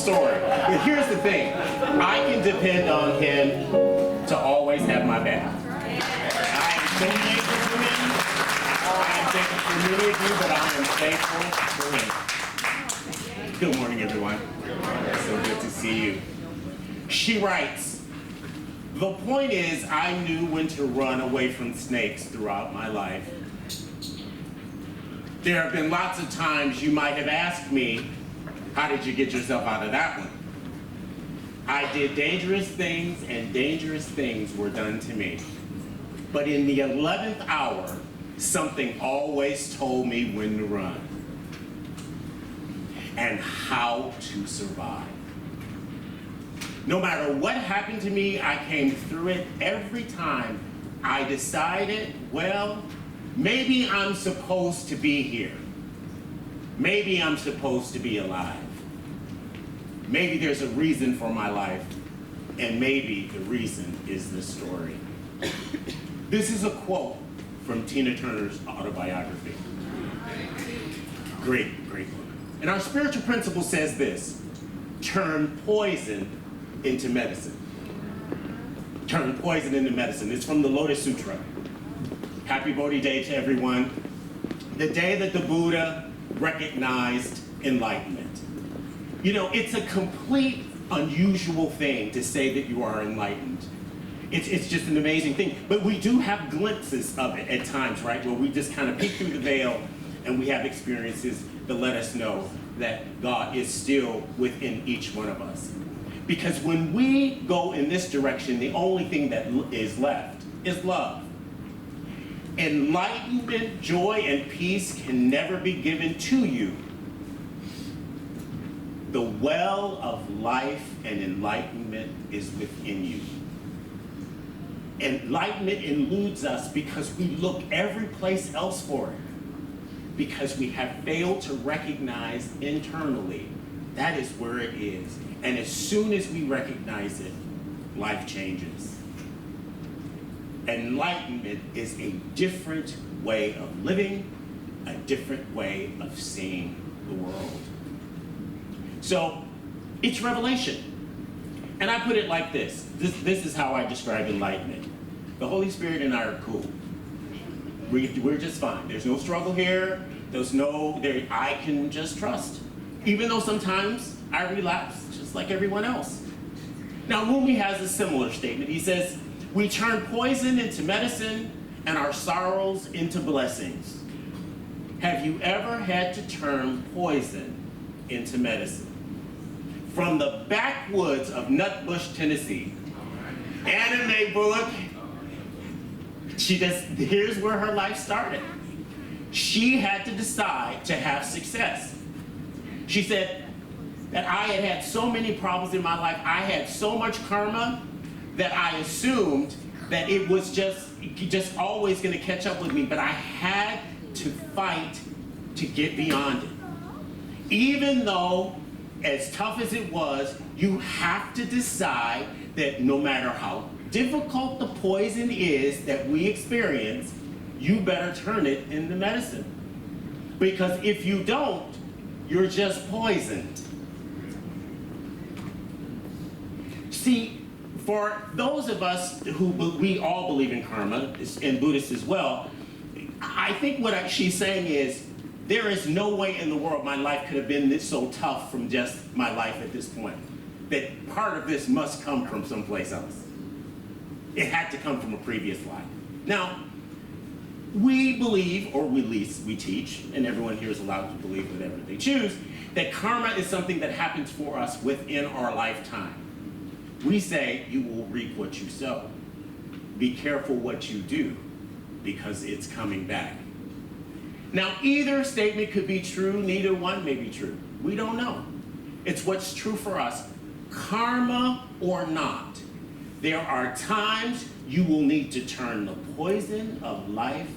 story. But here's the thing. I can depend on him to always have my back. I am so thankful for him. I am thankful for many of you, but I am thankful for him. Good morning, everyone. So good to see you. She writes, the point is, I knew when to run away from snakes throughout my life. There have been lots of times you might have asked me, how did you get yourself out of that one? I did dangerous things, and dangerous things were done to me. But in the 11th hour, something always told me when to run and how to survive. No matter what happened to me, I came through it every time. I decided, well, maybe I'm supposed to be here. Maybe I'm supposed to be alive. Maybe there's a reason for my life, and maybe the reason is this story. This is a quote from Tina Turner's autobiography. Great, great book. And our spiritual principle says this: turn poison into medicine. Turn poison into medicine. It's from the Lotus Sutra. Happy Bohdi Day to everyone. The day that the Buddha recognized enlightenment. You know, it's a complete unusual thing to say that you are enlightened. It's just an amazing thing. But we do have glimpses of it at times, right? Where we just kind of peek through the veil and we have experiences that let us know that God is still within each one of us. Because when we go in this direction, the only thing that is left is love. Enlightenment, joy, and peace can never be given to you. The well of life and enlightenment is within you. Enlightenment eludes us because we look every place else for it. Because we have failed to recognize internally that is where it is. And as soon as we recognize it, life changes. Enlightenment is a different way of living, a different way of seeing the world. So, it's revelation. And I put it like this. This is how I describe enlightenment. The Holy Spirit and I are cool. We're just fine. There's no struggle here. I can just trust. Even though sometimes I relapse, just like everyone else. Now, Rumi has a similar statement. He says, we turn poison into medicine and our sorrows into blessings. Have you ever had to turn poison into medicine? From the backwoods of Nutbush, Tennessee, Anna Mae Bullock, here's where her life started. She had to decide to have success. She said that I had had so many problems in my life, I had so much karma, that I assumed that it was just always going to catch up with me, but I had to fight to get beyond it. Even though, as tough as it was, you have to decide that no matter how difficult the poison is that we experience, you better turn it into medicine. Because if you don't, you're just poisoned. See, for those of us who we all believe in karma, and Buddhists as well, I think what she's saying is, there is no way in the world my life could have been this so tough from just my life at this point. That part of this must come from someplace else. It had to come from a previous life. Now, we believe, or at least we teach, and everyone here is allowed to believe whatever they choose, that karma is something that happens for us within our lifetime. We say you will reap what you sow. Be careful what you do, because it's coming back. Now, either statement could be true, neither one may be true. We don't know. It's what's true for us. Karma or not, there are times you will need to turn the poison of life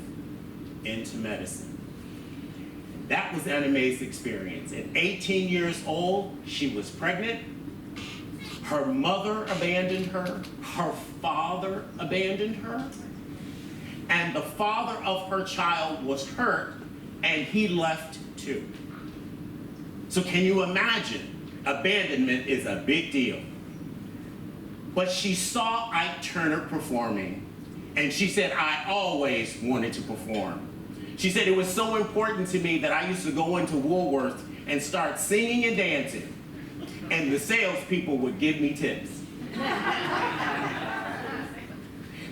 into medicine. That was Anna Mae's experience. At 18 years old, she was pregnant. Her mother abandoned her. Her father abandoned her. And the father of her child was hurt, and he left too. So can you imagine abandonment is a big deal. But she saw Ike Turner performing, and she said, I always wanted to perform. She said, it was so important to me that I used to go into Woolworth and start singing and dancing, and the salespeople would give me tips.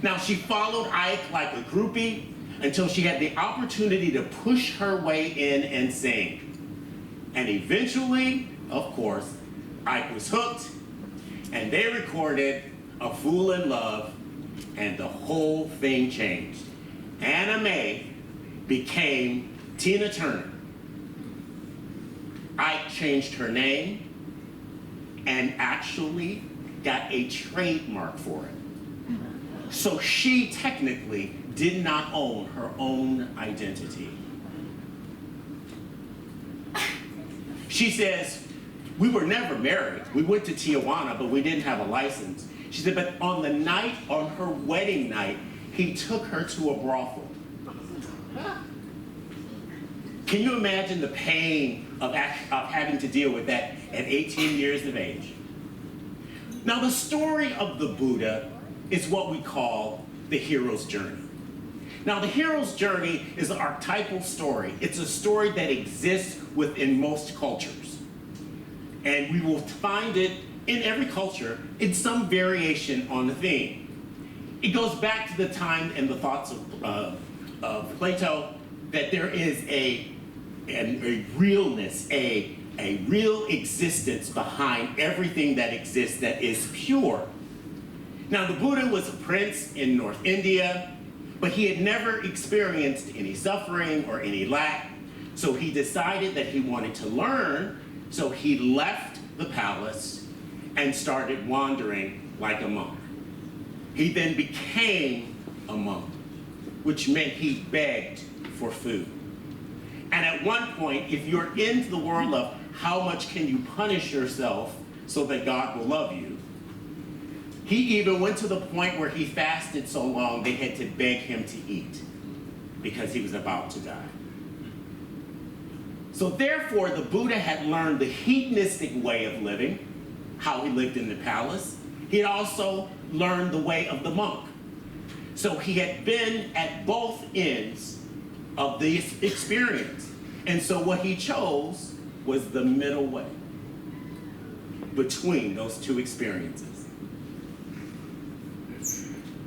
Now, she followed Ike like a groupie until she had the opportunity to push her way in and sing. And eventually, of course, Ike was hooked, and they recorded A Fool in Love, and the whole thing changed. Anna Mae became Tina Turner. Ike changed her name and actually got a trademark for it. So she technically did not own her own identity. She says, we were never married. We went to Tijuana, but we didn't have a license. She said, but on her wedding night, he took her to a brothel. Can you imagine the pain of having to deal with that at 18 years of age? Now, the story of the Buddha is what we call the hero's journey. Now, the hero's journey is an archetypal story. It's a story that exists within most cultures. And we will find it in every culture in some variation on the theme. It goes back to the time and the thoughts of Plato that there is a realness, a real existence behind everything that exists that is pure. Now, the Buddha was a prince in North India, but he had never experienced any suffering or any lack, so he decided that he wanted to learn, so he left the palace and started wandering like a monk. He then became a monk, which meant he begged for food. And at one point, if you're into the world of how much can you punish yourself so that God will love you, he even went to the point where he fasted so long they had to beg him to eat because he was about to die. So therefore, the Buddha had learned the hedonistic way of living, how he lived in the palace. He had also learned the way of the monk. So he had been at both ends of this experience. And so what he chose was the middle way between those two experiences.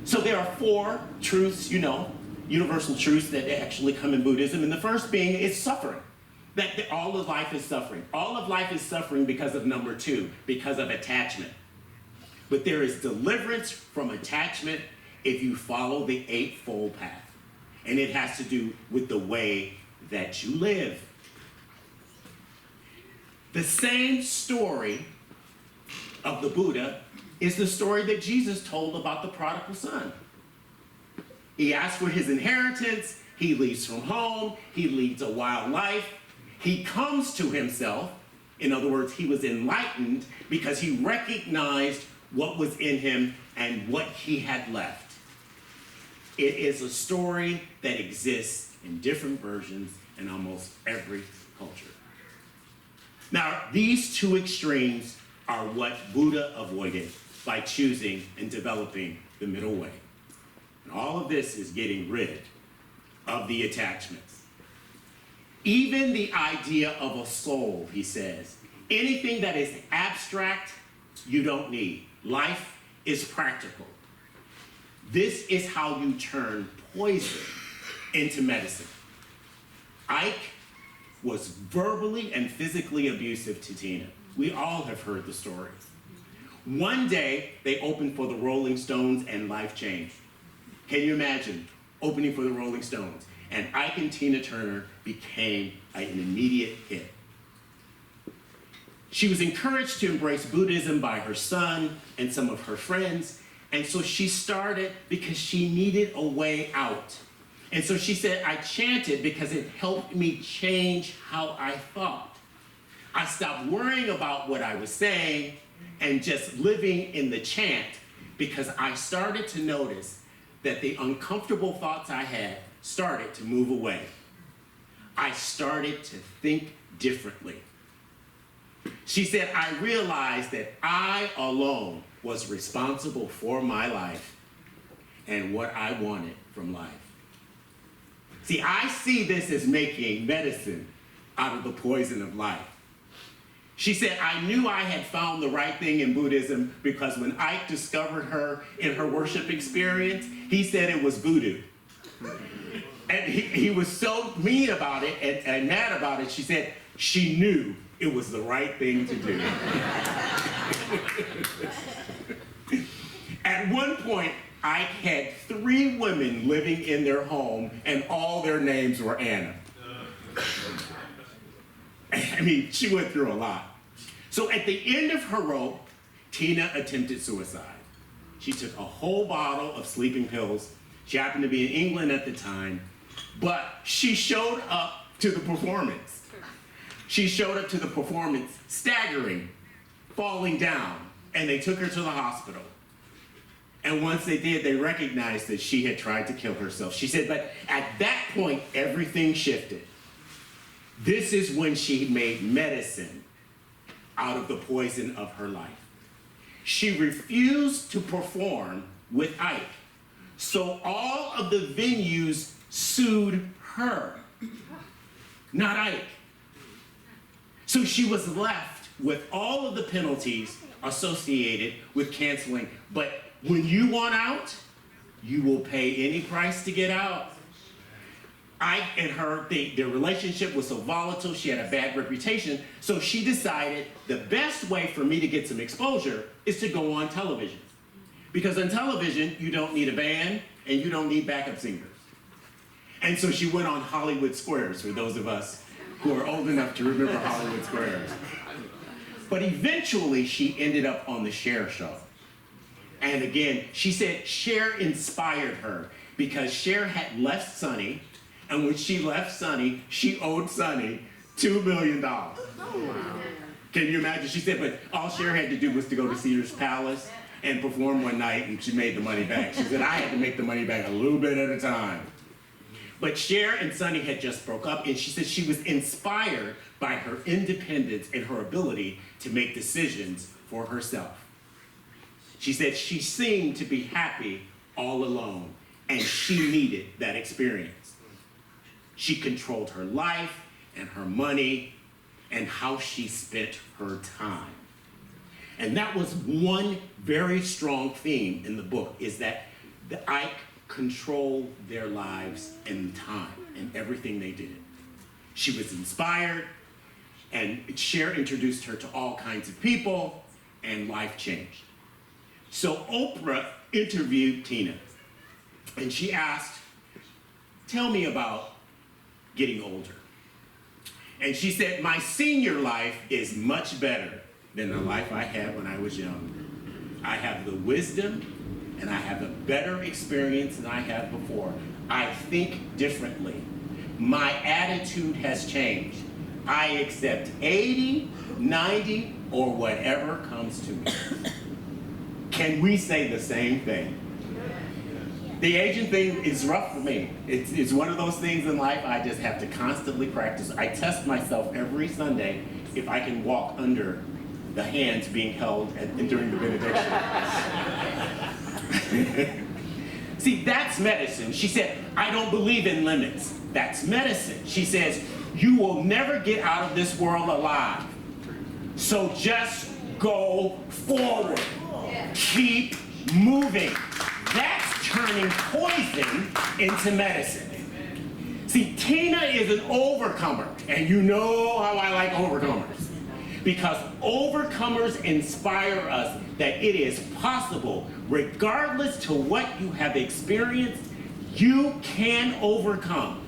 So there are 4 truths, universal truths that actually come in Buddhism. And the first being is suffering. That all of life is suffering. All of life is suffering because of number 2, because of attachment. But there is deliverance from attachment if you follow the Eightfold Path. And it has to do with the way that you live. The same story of the Buddha is the story that Jesus told about the prodigal son. He asked for his inheritance. He leaves from home. He leads a wild life. He comes to himself. In other words, he was enlightened because he recognized what was in him and what he had left. It is a story that exists in different versions in almost every culture. Now, these 2 extremes are what Buddha avoided by choosing and developing the middle way. And all of this is getting rid of the attachments. Even the idea of a soul, he says, anything that is abstract, you don't need. Life is practical. This is how you turn poison into medicine. Ike was verbally and physically abusive to Tina. We all have heard the stories. One day, they opened for the Rolling Stones and life changed. Can you imagine opening for the Rolling Stones? And Ike and Tina Turner became an immediate hit. She was encouraged to embrace Buddhism by her son and some of her friends. And so she started because she needed a way out. And so she said, I chanted because it helped me change how I thought. I stopped worrying about what I was saying and just living in the chant because I started to notice that the uncomfortable thoughts I had started to move away. I started to think differently. She said, I realized that I alone was responsible for my life and what I wanted from life. See, I see this as making medicine out of the poison of life. She said, I knew I had found the right thing in Buddhism because when Ike discovered her in her worship experience, he said it was voodoo. And he was so mean about it and mad about it, she said she knew it was the right thing to do. At one point, Ike had 3 women living in their home, and all their names were Anna. I mean, she went through a lot. So at the end of her rope, Tina attempted suicide. She took a whole bottle of sleeping pills. She happened to be in England at the time, but she showed up to the performance. She showed up to the performance staggering, falling down, and they took her to the hospital. And once they did, they recognized that she had tried to kill herself. She said, but at that point, everything shifted. This is when she made medicine out of the poison of her life. She refused to perform with Ike. So all of the venues sued her, not Ike. So she was left with all of the penalties associated with canceling. But when you want out, you will pay any price to get out. Ike and her, their relationship was so volatile, she had a bad reputation, so she decided the best way for me to get some exposure is to go on television. Because on television, you don't need a band and you don't need backup singers. And so she went on Hollywood Squares, for those of us who are old enough to remember Hollywood Squares. But eventually, she ended up on the Cher show. And again, she said Cher inspired her because Cher had left Sonny, and when she left Sonny, she owed Sonny $2 million. Oh, wow. Can you imagine? She said, but all Cher had to do was to go to Caesar's Palace and perform one night, and she made the money back. She said, I had to make the money back a little bit at a time. But Cher and Sonny had just broke up, and she said she was inspired by her independence and her ability to make decisions for herself. She said she seemed to be happy all alone, and she needed that experience. She controlled her life and her money and how she spent her time. And that was one very strong theme in the book, is that the Ike controlled their lives and time and everything they did. She was inspired, and Cher introduced her to all kinds of people, and life changed. So Oprah interviewed Tina, and she asked, tell me about getting older. And she said, my senior life is much better than the life I had when I was young. I have the wisdom and I have a better experience than I had before. I think differently. My attitude has changed. I accept 80, 90, or whatever comes to me. Can we say the same thing? The aging thing is rough for me. It's one of those things in life I just have to constantly practice. I test myself every Sunday if I can walk under the hands being held during the benediction. See, that's medicine. She said, I don't believe in limits. That's medicine. She says, you will never get out of this world alive. So just go forward. Keep moving. That's turning poison into medicine. See, Tina is an overcomer, and you know how I like overcomers. Because overcomers inspire us that it is possible, regardless to what you have experienced, you can overcome.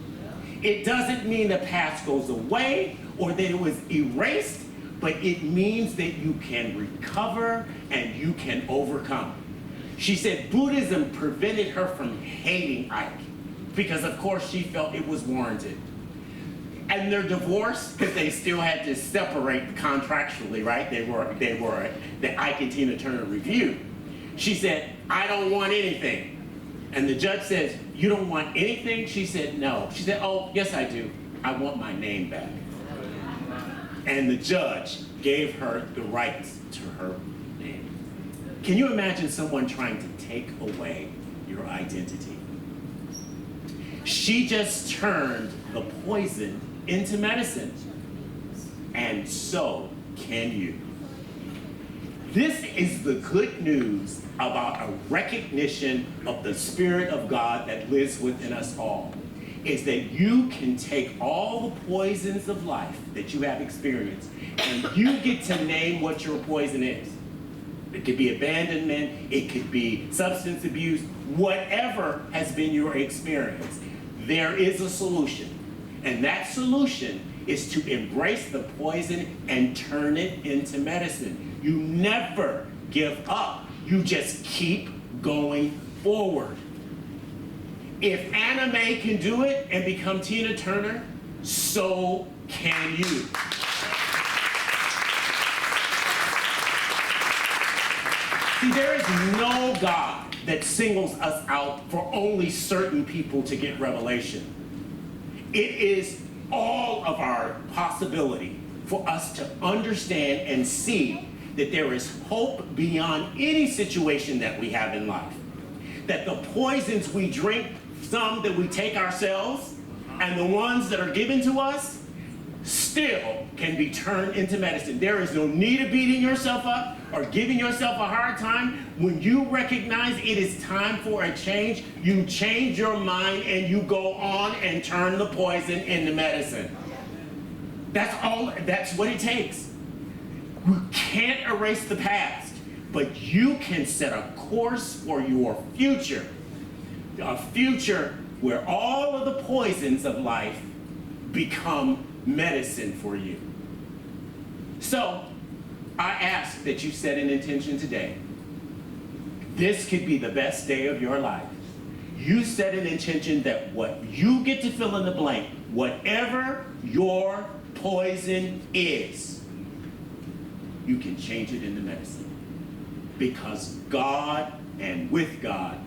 It doesn't mean the past goes away or that it was erased, but it means that you can recover and you can overcome. She said Buddhism prevented her from hating Ike because, of course, she felt it was warranted. And they're divorced because they still had to separate contractually, right? They were the Ike and Tina Turner Review. She said, I don't want anything. And the judge says, you don't want anything? She said, no. She said, oh, yes, I do. I want my name back. and the judge gave her the rights to her name. Can you imagine someone trying to take away your identity? She just turned the poison into medicine. And so can you. This is the good news about a recognition of the Spirit of God that lives within us all, is that you can take all the poisons of life that you have experienced and you get to name what your poison is. It could be abandonment, it could be substance abuse, whatever has been your experience. There is a solution, and that solution is to embrace the poison and turn it into medicine. You never give up. You just keep going forward. If Anna Mae can do it and become Tina Turner, so can you. See, there is no God that singles us out for only certain people to get revelation. It is all of our possibility for us to understand and see that there is hope beyond any situation that we have in life. That the poisons we drink, some that we take ourselves, and the ones that are given to us, still can be turned into medicine. There is no need of beating yourself up or giving yourself a hard time. When you recognize it is time for a change, you change your mind and you go on and turn the poison into medicine. That's what it takes. We can't erase the past, but you can set a course for your future. A future where all of the poisons of life become medicine for you. So, I ask that you set an intention today. This could be the best day of your life. You set an intention that what you get to fill in the blank, whatever your poison is, you can change it into medicine. Because God and with God,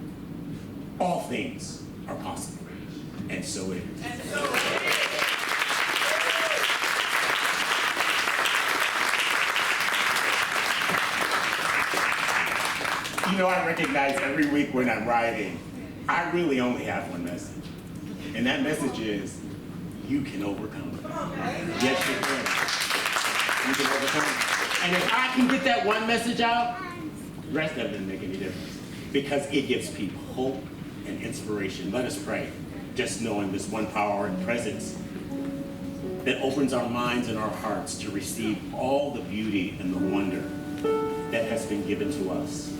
all things are possible. And so it is. You know, I recognize every week when I'm writing, I really only have one message. And that message is, you can overcome it. Yes, you can. You can overcome it. And if I can get that one message out, the rest of it doesn't make any difference. Because it gives people hope and inspiration. Let us pray, just knowing this one power and presence that opens our minds and our hearts to receive all the beauty and the wonder that has been given to us.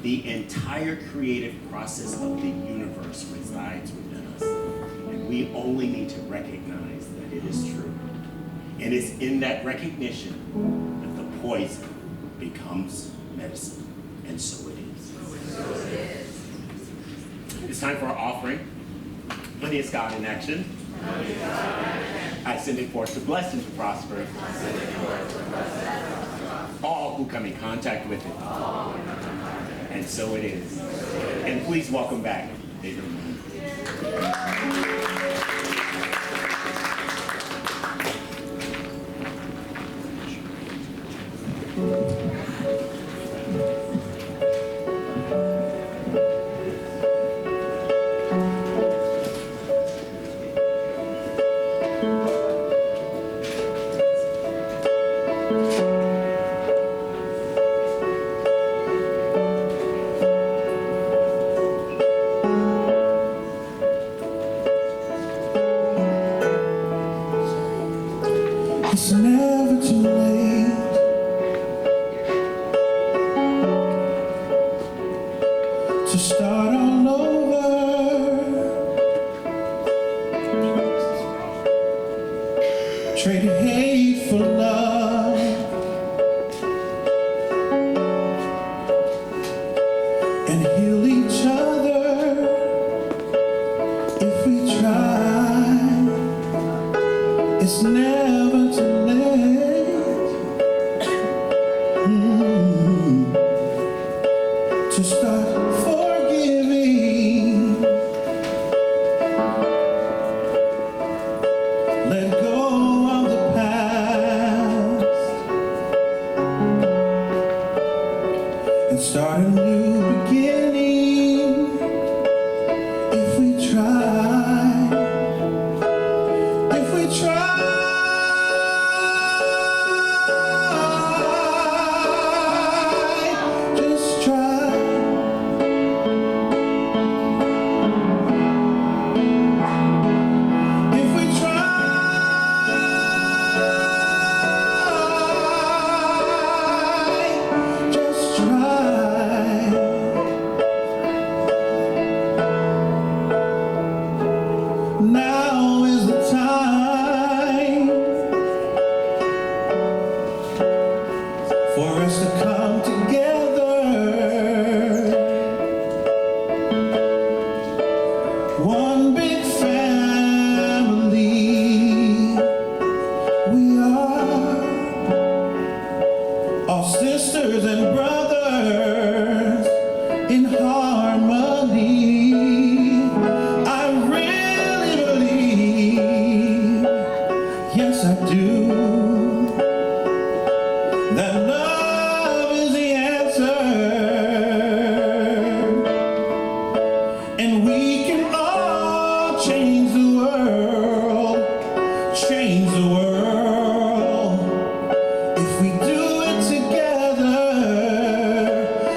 The entire creative process of the universe resides within us, and we only need to recognize that it is true. And it's in that recognition that the poison becomes medicine, and so it is. So it is. It's time for our offering. Money is God in action. I send it forth to bless and to prosper all who come in contact with it. And so it is. And please welcome back David. It's never too late to come together. One big family. We are all sisters and brothers in harmony. I really believe, yes I do, that love is the answer, and we can all change the world, change the world, if we do it together.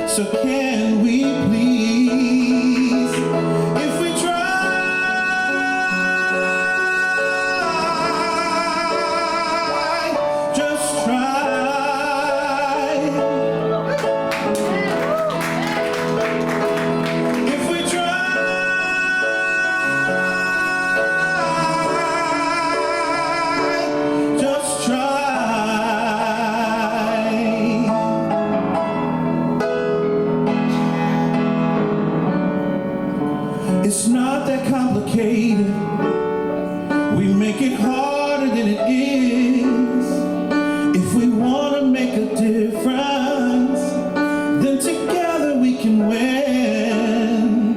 So can we please, if we try, just try. If we try, just try. It's not that complicated. We make it harder than it is. If we want to make a difference, then together we can win.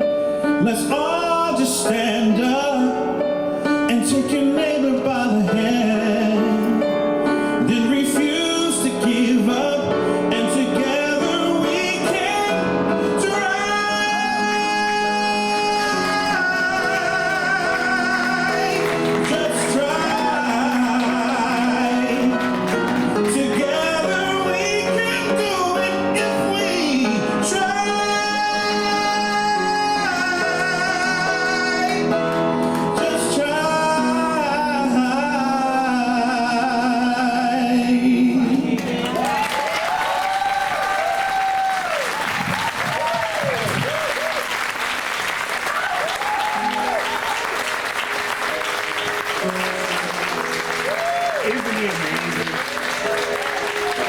Let's all just stand up and take your neighbor by the hand, then refuse to give up, and together we can try. Just try. Together we can do it if we try. Just try. Isn't he amazing?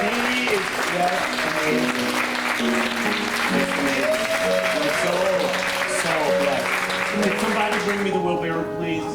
He is just amazing. Just amazing. I'm so blessed. Can somebody bring me the wheelbarrow, please?